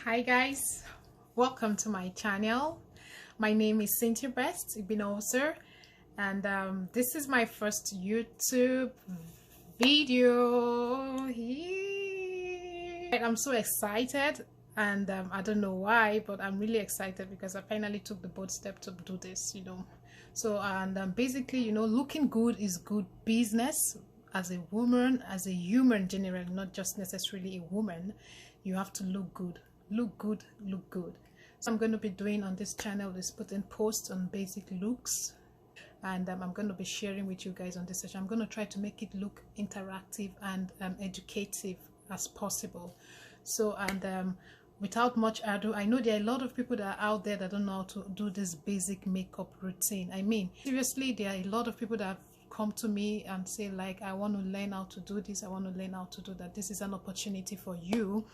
Hi guys, welcome to my channel. My name is Cynthia Best Ibinoser, and this is my first YouTube video. I'm so excited, and I don't know why, but I'm really excited because I finally took the bold step to do this, So basically, looking good is good business. As a woman, as a human generally, not just necessarily a woman, you have to look good. Look good. So I'm going to be doing on this channel is putting posts on basic looks, and I'm going to be sharing with you guys on this session. I'm going to try to make it look interactive and educative as possible. So without much ado, I know there are a lot of people that are out there that don't know how to do this basic makeup routine. I mean, seriously, there are a lot of people that have come to me and say, like, I want to learn how to do this, I want to learn how to do that. This is an opportunity for you.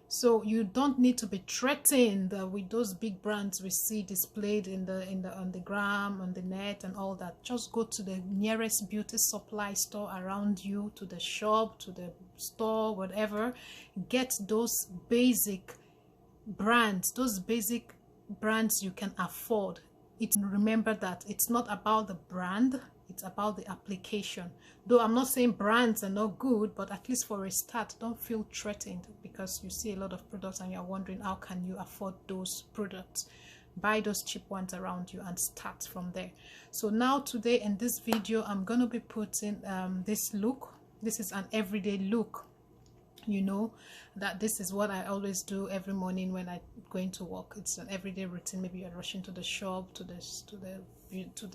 So you don't need to be threatened with those big brands we see displayed on the gram, on the net and all that. Just go to the nearest beauty supply store around you, to the shop, to the store, whatever. Get those basic brands you can afford. Remember that it's not about the brand, it's about the application. Though I'm not saying brands are not good, but at least for a start, don't feel threatened because you see a lot of products and you're wondering how can you afford those products. Buy those cheap ones around you and start from there. So now today in this video, I'm going to be putting this look. This is an everyday look. You know that this is what I always do every morning when I'm going to work. It's an everyday routine. Maybe you're rushing to the shop, to the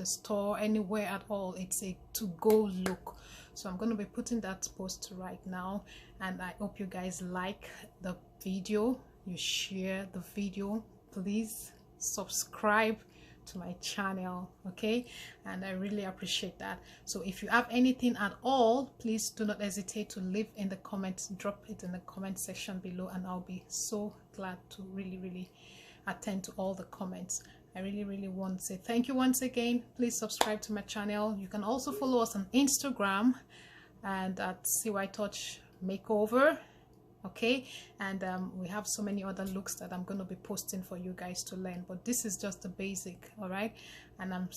store, anywhere at all. It's a to-go look. So I'm going to be putting that post right now, and I hope you guys like the video. You share the video. Please subscribe to my channel, okay? And I really appreciate that. So if you have anything at all, please do not hesitate to leave in the comments. Drop it in the comment section below, and I'll be so glad to really attend to all the comments. I really want to say thank you once again. Please subscribe to my channel. You can also follow us on Instagram and at CY Touch Makeover, okay? And we have so many other looks that I'm going to be posting for you guys to learn, but this is just the basic, all right? And I'm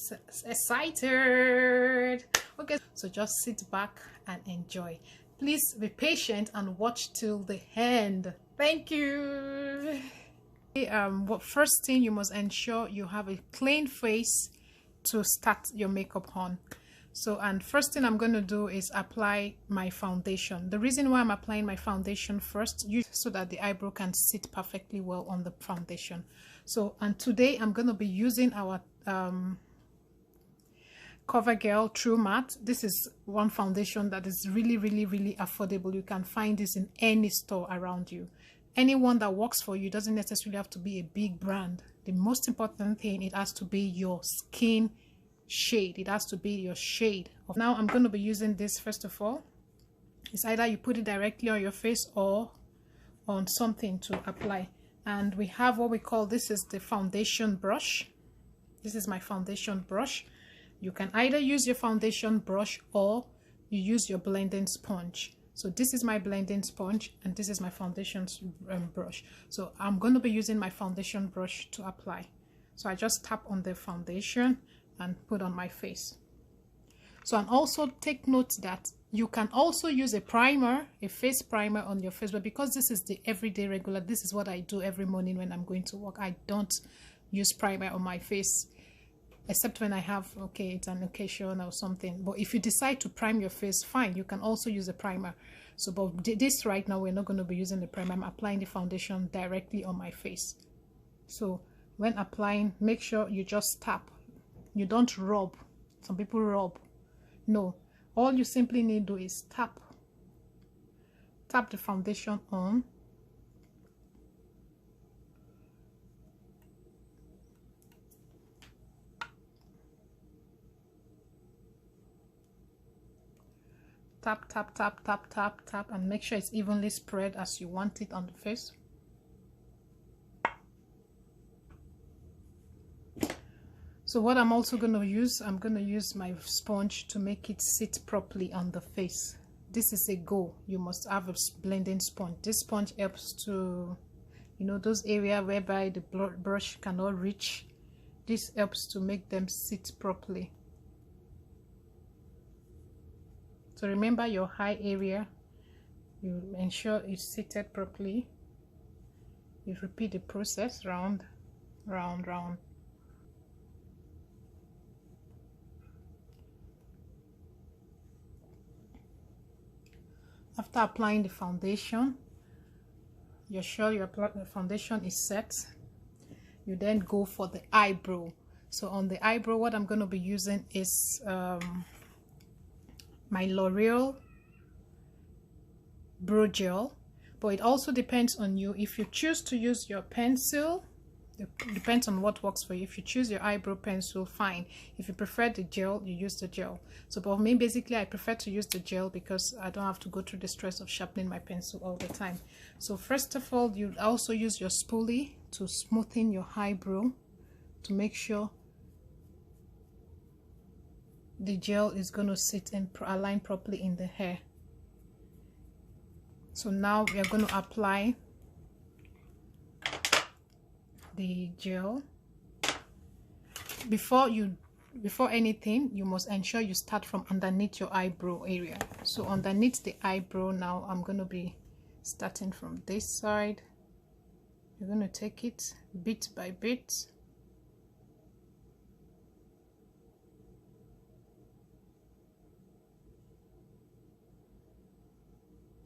excited. Okay, so just sit back and enjoy. Please be patient and watch till the end. Thank you. What first thing, you must ensure you have a clean face to start your makeup on. So, and first thing I'm going to do is apply my foundation. The reason why I'm applying my foundation first, so that the eyebrow can sit perfectly well on the foundation. So, and today I'm going to be using our Covergirl True Matte. This is one foundation that is really affordable. You can find this in any store around you. Anyone that works for you. Doesn't necessarily have to be a big brand. The most important thing, it has to be your skin shade. It has to be your shade. Now I'm going to be using this. First of all, it's either you put it directly on your face or on something to apply. And we have what we call, this is the foundation brush. This is my foundation brush. You can either use your foundation brush or you use your blending sponge. So this is my blending sponge and this is my foundation brush. So I'm going to be using my foundation brush to apply. So I just tap on the foundation and put on my face. So, and also take note that you can also use a primer, a face primer on your face, but because this is the everyday regular, this is what I do every morning when I'm going to work. I don't use primer on my face except when I have, okay, it's an occasion or something. But if you decide to prime your face, fine, you can also use a primer. So, but this right now, we're not going to be using the primer. I'm applying the foundation directly on my face. So when applying, make sure you just tap. You don't rub. Some people rub. No, all you simply need to do is tap the foundation on. Tap, and make sure it's evenly spread as you want it on the face. So what I'm also going to use, I'm going to use my sponge to make it sit properly on the face. This is a go. You must have a blending sponge. This sponge helps to you know, those areas whereby the brush cannot reach. This helps to make them sit properly. So remember your high area, you ensure it's seated properly. You repeat the process round, round, round. After applying the foundation, you're sure your foundation is set. You then go for the eyebrow. So on the eyebrow, what I'm going to be using is my Loreal brow gel, but it also depends on you. If you choose to use your pencil, it depends on what works for you. If you choose your eyebrow pencil, fine. If you prefer the gel, you use the gel. So for me, basically, I prefer to use the gel because I don't have to go through the stress of sharpening my pencil all the time. So first of all, you also use your spoolie to smoothen your eyebrow to make sure the gel is going to sit and align properly in the hair. So now we are going to apply the gel. Before anything, you must ensure you start from underneath your eyebrow area. So underneath the eyebrow, now I'm going to be starting from this side. You're going to take it bit by bit.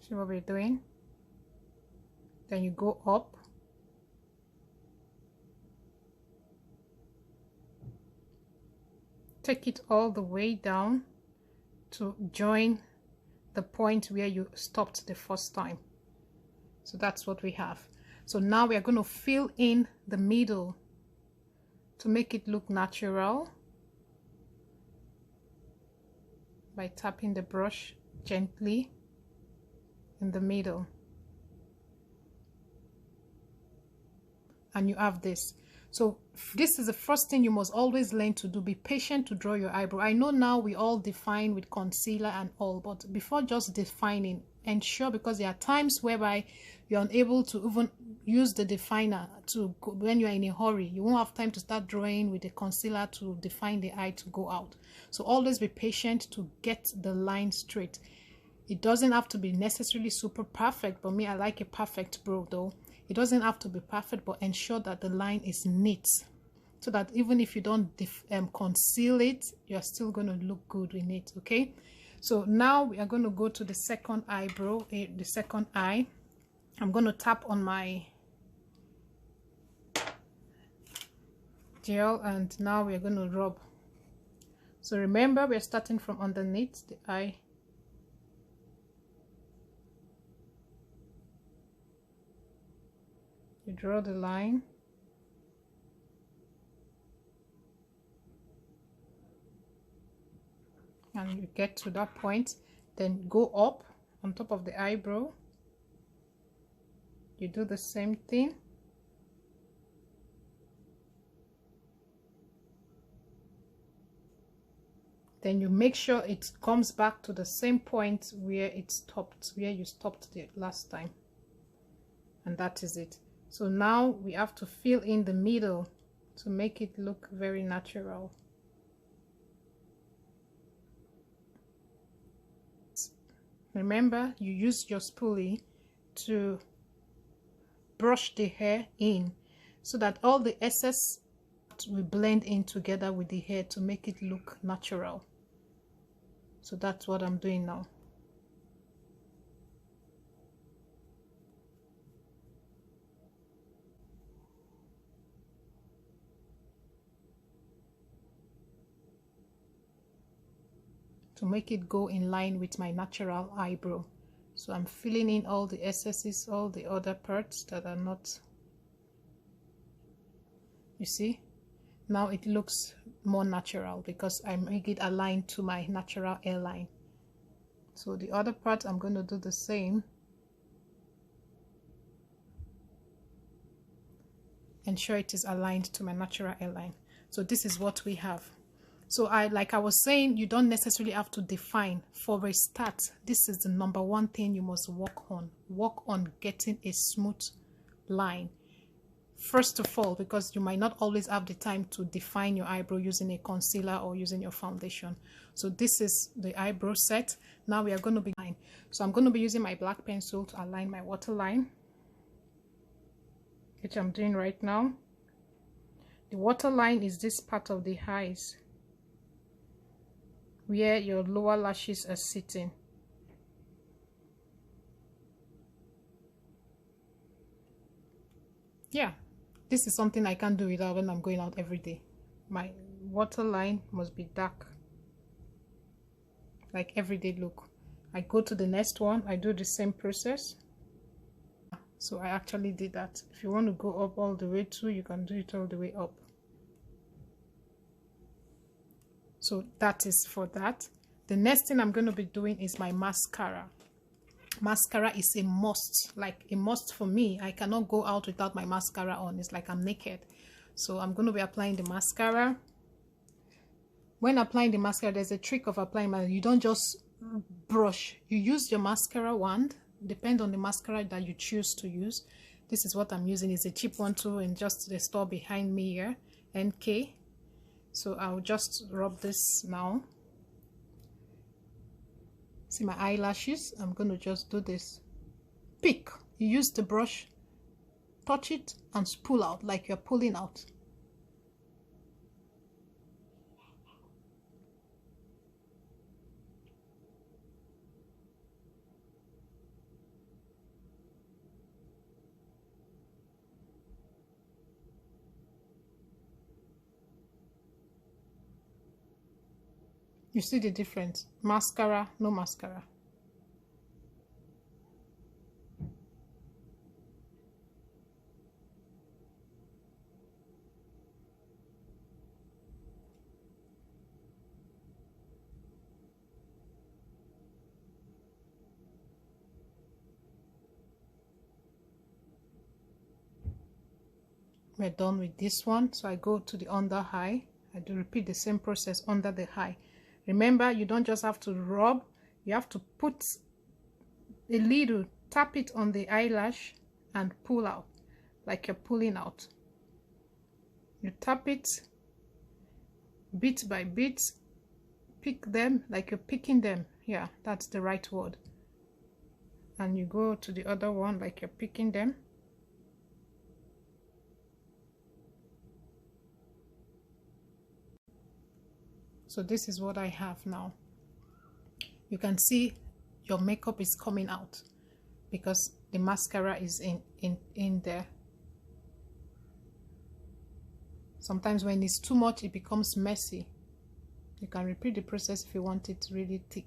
See what we're doing? Then you go up. Take it all the way down to join the point where you stopped the first time. So that's what we have. So now we are going to fill in the middle to make it look natural by tapping the brush gently in the middle. And you have this. So this is the first thing you must always learn to do. Be patient to draw your eyebrow. I know now we all define with concealer and all, but before just defining, ensure, because there are times whereby you're unable to even use the definer to go, when you're in a hurry, you won't have time to start drawing with the concealer to define the eye to go out. So always be patient to get the line straight. It doesn't have to be necessarily super perfect, but me, I like a perfect brow though. It doesn't have to be perfect, but ensure that the line is neat, so that even if you don't conceal it, you're still going to look good in it. Okay, so now we are going to go to the second eyebrow, the second eye. I'm going to tap on my gel, and now we are going to rub. So remember, we're starting from underneath the eye. You draw the line, and you get to that point, then go up on top of the eyebrow. You do the same thing. Then you make sure it comes back to the same point where it stopped, where you stopped the last time. And that is it. So now we have to fill in the middle to make it look very natural. Remember, you use your spoolie to brush the hair in so that all the excess will blend in together with the hair to make it look natural. So that's what I'm doing now. To make it go in line with my natural eyebrow. So I'm filling in all the excesses, all the other parts that are not, you see, now it looks more natural because I make it aligned to my natural hairline. So the other part, I'm going to do the same. Ensure it is aligned to my natural hairline. So this is what we have. So like I was saying, you don't necessarily have to define. For a start, this is the number one thing you must work on. Work on getting a smooth line. First of all, because you might not always have the time to define your eyebrow using a concealer or using your foundation. So this is the eyebrow set. Now we are going to be so I'm going to be using my black pencil to align my waterline, which I'm doing right now. The waterline is this part of the eyes where your lower lashes are sitting. Yeah, this is something I can't do without when I'm going out every day. My waterline must be dark, like everyday look. I go to the next one, I do the same process. So I actually did that. If you want to go up all the way too, you can do it all the way up. So that is for that. The next thing I'm going to be doing is my mascara. Mascara is a must, like a must for me. I cannot go out without my mascara on. It's like I'm naked. So I'm going to be applying the mascara. When applying the mascara, there's a trick of applying mascara. You don't just brush. You use your mascara wand. Depend on the mascara that you choose to use. This is what I'm using. It's a cheap one too, in just the store behind me here, NK. So I'll just rub this now. See my eyelashes? I'm going to just do this. Pick. You use the brush, touch it, and pull out like you're pulling out. You see the difference? Mascara, no mascara. We're done with this one, so I go to the under eye. I do repeat the same process under the eye. Remember, you don't just have to rub, you have to put a little, tap it on the eyelash and pull out like you're pulling out. You tap it bit by bit, pick them like you're picking them. Yeah, that's the right word. And you go to the other one like you're picking them. So this is what I have now. You can see your makeup is coming out because the mascara is in there. Sometimes when it's too much, it becomes messy. You can repeat the process if you want it really thick.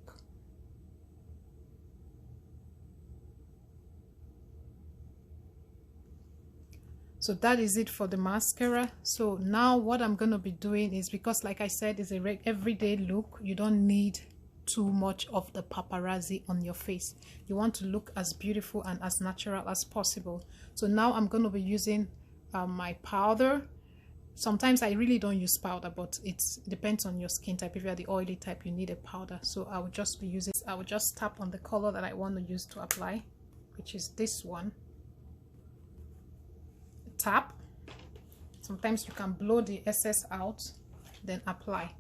So that is it for the mascara. So now what I'm going to be doing is, because like I said, it's a everyday look, you don't need too much of the paparazzi on your face. You want to look as beautiful and as natural as possible. So now I'm going to be using my powder. Sometimes I really don't use powder, but it depends on your skin type. If you're the oily type, you need a powder. So I will just be using, I will just tap on the color that I want to use to apply, which is this one. Tap. Sometimes you can blow the excess out, then apply.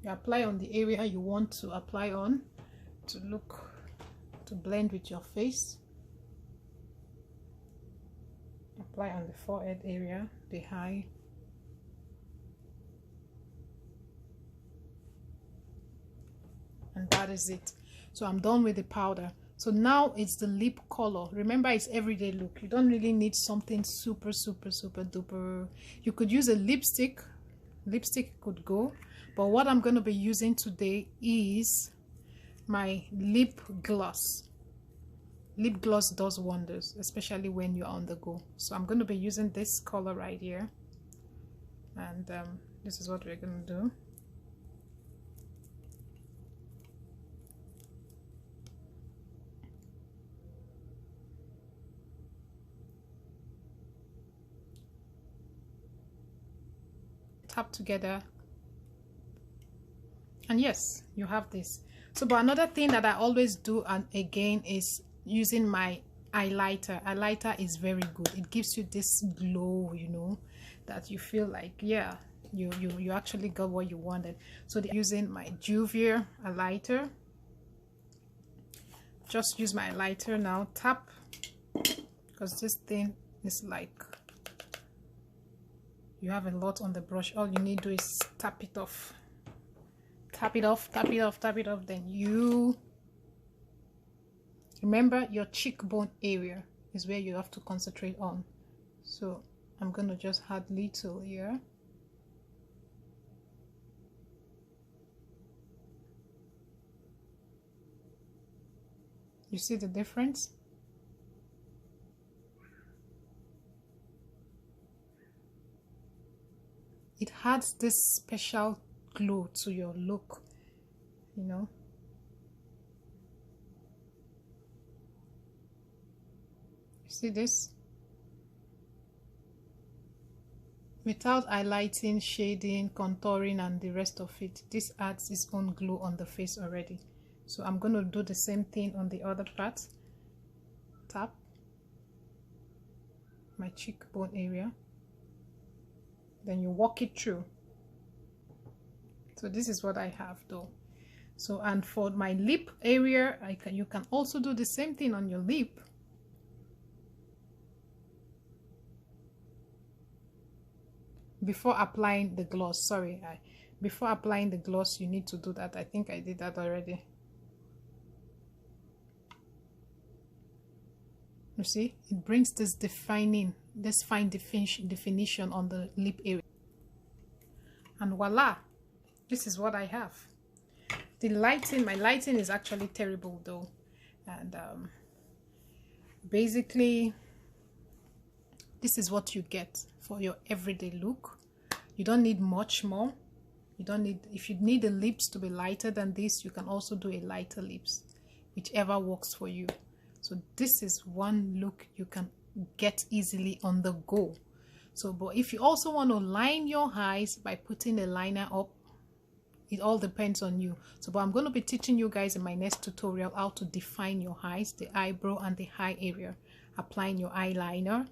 You apply on the area you want to apply on to blend with your face. Apply on the forehead area, the eye. And that is it. So I'm done with the powder. So now it's the lip color. Remember, it's everyday look. You don't really need something super duper. You could use a lipstick. Lipstick could go. But what I'm going to be using today is my lip gloss. Lip gloss does wonders, especially when you're on the go. So I'm going to be using this color right here. And this is what we're going to do. Tap together And yes, you have this. So but another thing that I always do, and again, is using my highlighter. Highlighter is very good. It gives you this glow, you know, that you feel like, yeah, you actually got what you wanted. So using my Juvier highlighter, just use my highlighter now, tap, because this thing is like, you have a lot on the brush. All you need to do is tap it off. Tap it off, tap it off, tap it off. Then you remember your cheekbone area is where you have to concentrate on. So I'm gonna just add little here. You see the difference? It adds this special glow to your look, you know. You see this? Without highlighting, shading, contouring, and the rest of it, this adds its own glow on the face already. So I'm going to do the same thing on the other part. Tap my cheekbone area, then you walk it through. So this is what I have though. So, and for my lip area, you can also do the same thing on your lip. Before applying the gloss, sorry, before applying the gloss, you need to do that. I think I did that already. You see, it brings this fine definition on the lip area. And voila, this is what I have. The lighting, my lighting is actually terrible though. And basically, this is what you get for your everyday look. You don't need much more. You don't need, if you need the lips to be lighter than this, you can also do a lighter lips, whichever works for you. So this is one look you can get easily on the go. So, but if you also want to line your eyes by putting a liner up, it all depends on you. So, but I'm going to be teaching you guys in my next tutorial how to define your eyes, the eyebrow and the eye area, applying your eyeliner.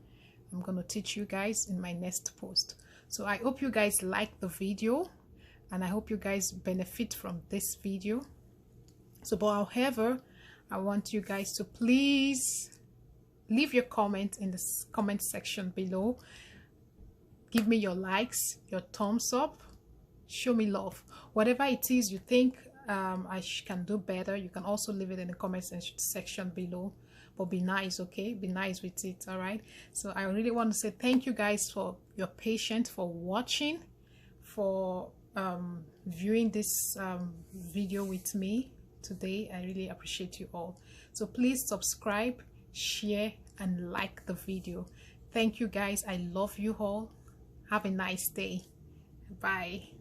I'm going to teach you guys in my next post. So I hope you guys like the video, and I hope you guys benefit from this video. So, but however, I want you guys to please leave your comment in the comment section below. Give me your likes, your thumbs up, show me love. Whatever it is you think I can do better, you can also leave it in the comment section below. But be nice, okay? Be nice with it, all right? So I really want to say thank you guys for your patience, for watching, for viewing this video with me today. I really appreciate you all. So please subscribe, share, and like the video. Thank you guys. I love you all. Have a nice day. Bye.